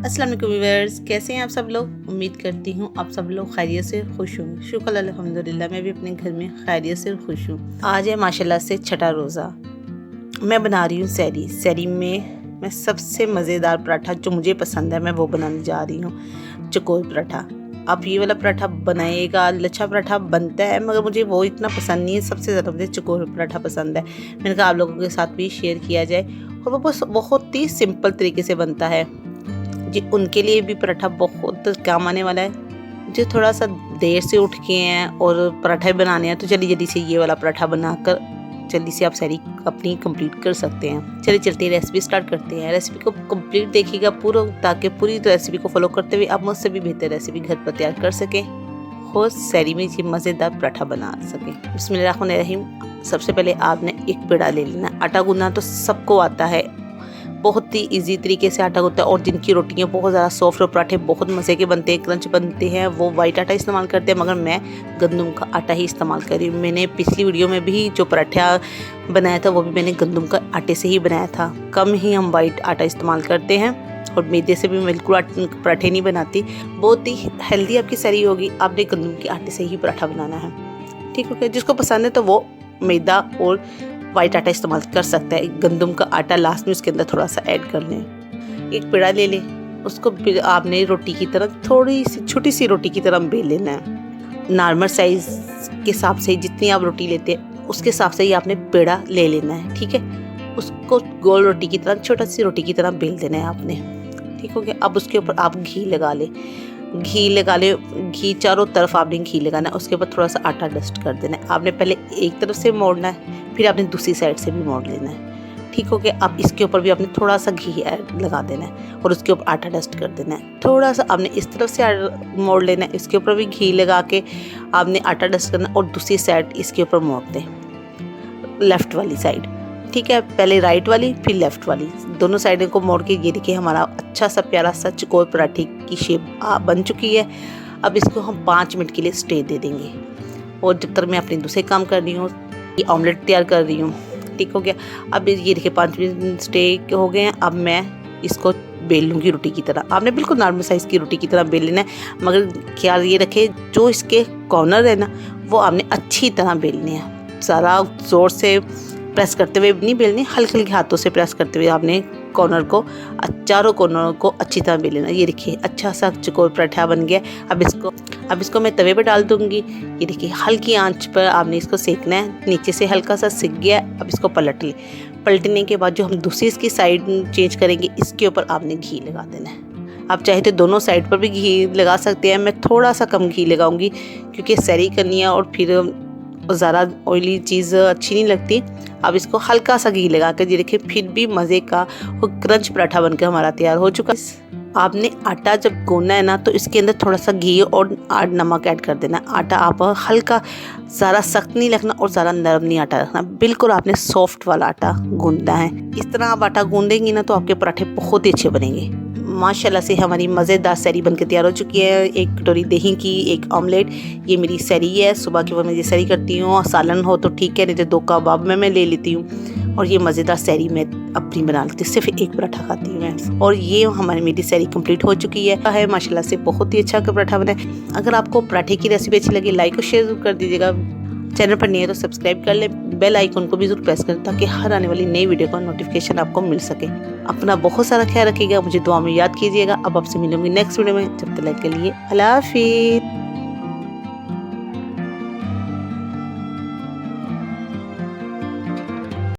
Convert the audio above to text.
अस्सलाम वालेकुम व्यूअर्स, कैसे हैं आप सब लोग। उम्मीद करती हूँ आप सब लोग खैरियत से खुश होंगे। शुक्र अल्हम्दुलिल्लाह, मैं भी अपने घर में खैरियत से खुश हूँ। आज है माशाल्लाह से छठा रोज़ा। मैं बना रही हूँ सैरी। सैरी में मैं सबसे मज़ेदार पराठा जो मुझे पसंद है मैं वो बनाने जा रही हूँ, चकोर पराठा। आप ये वाला पराठा बनाइएगा। लच्छा पराठा बनता है मगर मुझे वो इतना पसंद नहीं है, सबसे ज़्यादा मुझे चकोर पराठा पसंद है। मैंने कहा आप लोगों के साथ भी शेयर किया जाए, और वो बस बहुत ही सिंपल तरीके से बनता है। जी, उनके लिए भी पराठा बहुत काम आने वाला है। जो थोड़ा सा देर से उठ के हैं और पराठा बनाने हैं तो जल्दी जल्दी से ये वाला पराठा बनाकर जल्दी से आप सैरी अपनी कंप्लीट कर सकते हैं। चलिए चलते रेसिपी स्टार्ट करते हैं। रेसिपी को कंप्लीट देखिएगा पूरा, ताकि पूरी रेसिपी को फॉलो करते हुए आप मुझसे भी बेहतर रेसिपी घर पर तैयार कर सकें और सैरी में ये मज़ेदार पराठा बना सकें। बिस्मिल्लाहिर्रहमानिर्रहीम। सबसे पहले आपने एक पेड़ा ले लेना। आटा गूंदना तो सबको आता है, बहुत ही इजी तरीके से आटा गूंथता है। और जिनकी रोटियां बहुत ज़्यादा सॉफ्ट और पराठे बहुत मज़े के बनते हैं, क्रंच बनते हैं, वो वाइट आटा इस्तेमाल करते हैं, मगर मैं गंदम का आटा ही इस्तेमाल कर रही हूँ। मैंने पिछली वीडियो में भी जो पराठा बनाया था वो भी मैंने गंदम का आटे से ही बनाया था। कम ही हम वाइट आटा इस्तेमाल करते हैं और मैदे से भी बिल्कुल पराठे नहीं बनाती। बहुत ही हेल्दी आपकी सैरी होगी। आपने गंदम के आटे से ही पराठा बनाना है, ठीक है। जिसको पसंद है तो वो मैदा और वाइट आटा इस्तेमाल कर सकता है। गंदम का आटा लास्ट में उसके अंदर थोड़ा सा ऐड कर लें। एक पेड़ा ले लें, उसको आपने रोटी की तरह थोड़ी सी छोटी सी रोटी की तरह बेल लेना है। नॉर्मल साइज़ के हिसाब से जितनी आप रोटी लेते हैं उसके हिसाब से ही आपने पेड़ा ले लेना है, ठीक है। उसको गोल रोटी की तरह छोटा सी रोटी की तरह बेल देना है आपने, ठीक हो गया। अब उसके ऊपर आप घी लगा ले। घी चारों तरफ आपने घी लगाना है। उसके ऊपर थोड़ा सा आटा डस्ट कर देना है। आपने पहले एक तरफ से मोड़ना है, फिर आपने दूसरी साइड से भी मोड़ लेना है, ठीक हो गया। अब इसके ऊपर भी आपने थोड़ा सा घी लगा देना है और उसके ऊपर आटा डस्ट कर देना है। थोड़ा सा आपने इस तरफ से मोड़ लेना है, इसके ऊपर भी घी लगा के आपने आटा डस्ट करना और दूसरी साइड इसके ऊपर मोड़ दें, लेफ़्ट वाली साइड, ठीक है। पहले राइट वाली फिर लेफ़्ट वाली, दोनों साइडों को मोड़ के ये देखिए हमारा अच्छा सा प्यारा सा चकोर पराठे की शेप बन चुकी है। अब इसको हम 5 मिनट के लिए स्टे दे देंगे। और जब तक मैं अपने दूसरे काम कर रही हूँ, ये ऑमलेट तैयार कर रही हूँ, ठीक हो गया। अब ये देखिए 5 मिनट स्टे हो गए हैं। अब मैं इसको बेल लूँगी रोटी की तरह। आपने बिल्कुल नॉर्मल साइज़ की रोटी की तरह बेल लेना है, मगर ख्याल ये रखें जो इसके कॉर्नर है ना वो आपने अच्छी तरह बेलने हैं। सारा ज़ोर से प्रेस करते हुए नहीं बेलनी, हल्के हल्के हाथों से प्रेस करते हुए आपने कॉर्नर को, चारों कॉर्नर को अच्छी तरह बेल लेना। ये देखिए अच्छा सा चकोर पराठा बन गया। अब इसको मैं तवे पर डाल दूंगी। ये देखिए हल्की आंच पर आपने इसको सेकना है। नीचे से हल्का सा सिक गया। अब इसको पलट ले। पलटने के बाद जो हम दूसरी इसकी साइड चेंज करेंगे, इसके ऊपर आपने घी लगा देना है। आप चाहे तो दोनों साइड पर भी घी लगा सकते हैं। मैं थोड़ा सा कम घी लगाऊंगी क्योंकि सैरी करनी है और फिर ज़्यादा ऑयली चीज़ अच्छी नहीं लगती। अब इसको हल्का सा घी लगा कर ये देखिए फिर भी मज़े का वो क्रंच पराठा बनकर हमारा तैयार हो चुका है। आपने आटा जब गूंदना है ना तो इसके अंदर थोड़ा सा घी और नमक ऐड कर देना। आटा आप हल्का, ज़्यादा सख्त नहीं रखना और ज़्यादा नरम नहीं आटा रखना, बिल्कुल आपने सॉफ्ट वाला आटा गूंदना है। इस तरह आप आटा गूंदेंगी ना तो आपके पराठे बहुत ही अच्छे बनेंगे। माशाल्लाह से हमारी मज़ेदार सैरी बनकर तैयार हो चुकी है। एक कटोरी दही की, एक ऑमलेट, ये मेरी सैरी है। सुबह की वो मैं ये सैरी करती हूँ। सालन हो तो ठीक है, नहीं तो 2 कबाब मैं ले लेती हूँ। और ये मज़ेदार सैरी मैं अपनी बना लेती हूँ, सिर्फ एक पराठा खाती हूँ मैं। और ये हमारी मेरी सैरी कंप्लीट हो चुकी है माशाल्लाह से बहुत ही अच्छा पराठा बना है। अगर आपको पराठे की रेसिपी अच्छी लगी लाइक और शेयर कर दीजिएगा। चैनल पर नहीं है तो सब्सक्राइब कर ले। बेल आइकन को भी जरूर प्रेस करें ताकि हर आने वाली नई वीडियो का नोटिफिकेशन आपको मिल सके। अपना बहुत सारा ख्याल रखिएगा, मुझे दुआ में याद कीजिएगा। अब आपसे मिलूंगी नेक्स्ट वीडियो में। जब तक के लिए अल्लाह हाफिज़।